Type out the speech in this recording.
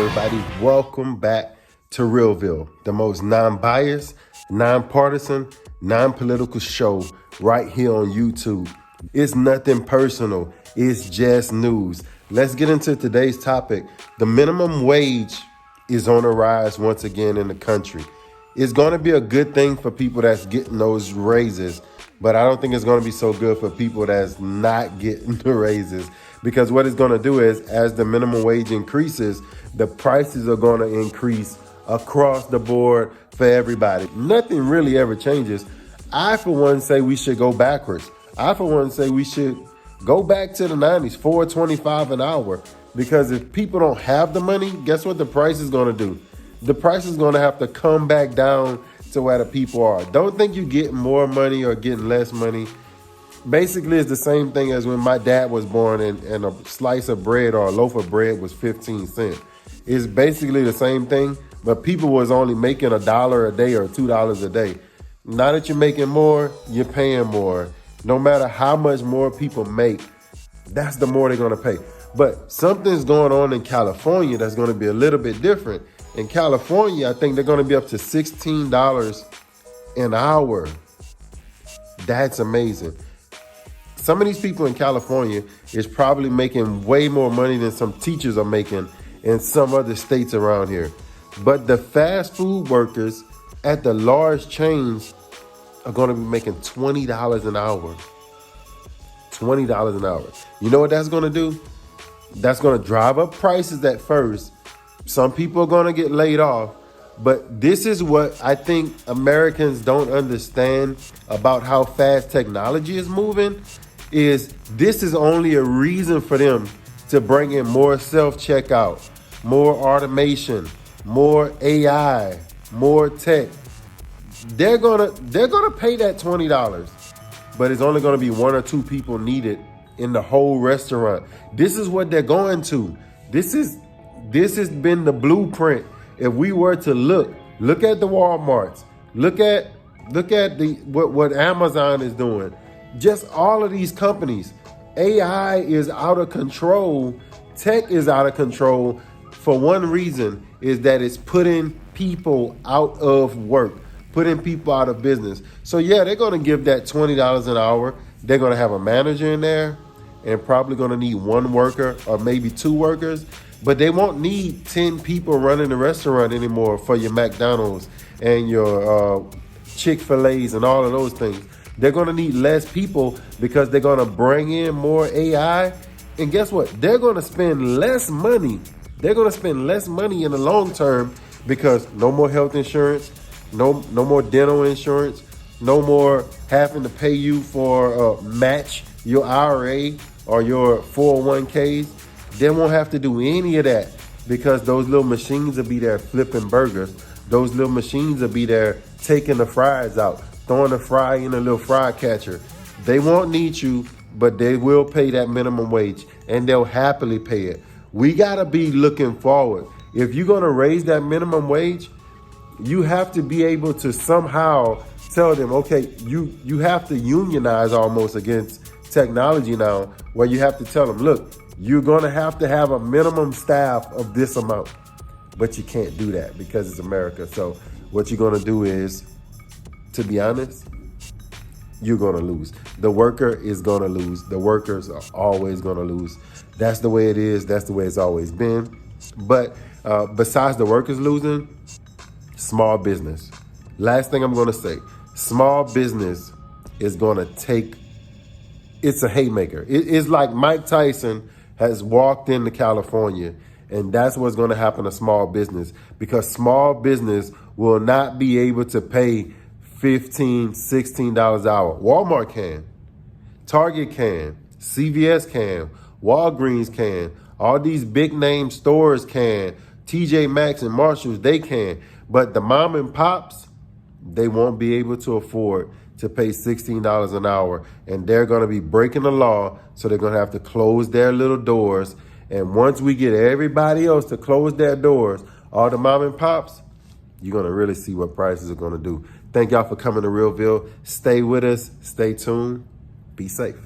everybody? Welcome back to Realville, the most non-biased, non-partisan, non-political show right here on YouTube. It's nothing personal. It's just news. Let's get into today's topic. The minimum wage is on a rise once again in the country. It's going to be a good thing for people that's getting those raises, but I don't think it's going to be so good for people that's not getting the raises, because what it's going to do is, as the minimum wage increases, the prices are going to increase across the board for everybody. Nothing really ever changes. I, for one, say we should go backwards. I, for one, say we should go back to the 90s, $4.25 an hour, because if people don't have the money, guess what the price is going to do? The price is going to have to come back down to where the people are. Don't think you're getting more money or getting less money. Basically, it's the same thing as when my dad was born and a slice of bread or a loaf of bread was 15 cents. It's basically the same thing, but people was only making $1 a day or $2 a day. Now that you're making more, you're paying more. No matter how much more people make, that's the more they're going to pay. But something's going on in California that's going to be a little bit different. In California, I think they're going to be up to $16 an hour. That's amazing. Some of these people in California is probably making way more money than some teachers are making in some other states around here. But the fast food workers at the large chains are going to be making $20 an hour. $20 an hour. You know what that's going to do? That's going to drive up prices at first. Some people are going to get laid off. But this is what I think Americans don't understand about how fast technology is moving. This is only a reason for them to bring in more self-checkout, more automation, more AI, more tech. They're gonna pay that $20, but it's only gonna be one or two people needed in the whole restaurant. This is what they're going to. This has been the blueprint. If we were to look at the Walmarts, look at what Amazon is doing. Just all of these companies, AI is out of control. Tech is out of control for one reason, is that it's putting people out of work, putting people out of business. So yeah, they're going to give that $20 an hour. They're going to have a manager in there and probably going to need one worker or maybe two workers, but they won't need 10 people running the restaurant anymore for your McDonald's and your Chick-fil-A's and all of those things. They're going to need less people because they're going to bring in more AI. And guess what? They're going to spend less money. They're going to spend less money in the long term because no more health insurance, no more dental insurance, no more having to pay you for match your IRA or your 401ks. They won't have to do any of that because those little machines will be there flipping burgers. Those little machines will be there taking the fries out, throwing the fry in a little fry catcher. They won't need you, but they will pay that minimum wage, and they'll happily pay it. We got to be looking forward. If you're going to raise that minimum wage, you have to be able to somehow tell them, okay, you have to unionize almost against technology now, where you have to tell them, look, you're going to have a minimum staff of this amount, but you can't do that because it's America. So what you're going to do is, to be honest, you're going to lose. The worker is going to lose. The workers are always going to lose. That's the way it is. That's the way it's always been. But besides the workers losing, small business. Last thing I'm going to say, small business is going to take, it's a haymaker. It's like Mike Tyson has walked into California, and that's what's going to happen to small business, because small business will not be able to pay $15, $16 an hour. Walmart can, Target can, CVS can, Walgreens can, all these big name stores can, TJ Maxx and Marshalls, they can. But the mom and pops, they won't be able to afford to pay $16 an hour, and they're going to be breaking the law, so they're going to have to close their little doors. And once we get everybody else to close their doors, all the mom and pops, you're going to really see what prices are going to do. Thank y'all for coming to Realville. Stay with us. Stay tuned. Be safe.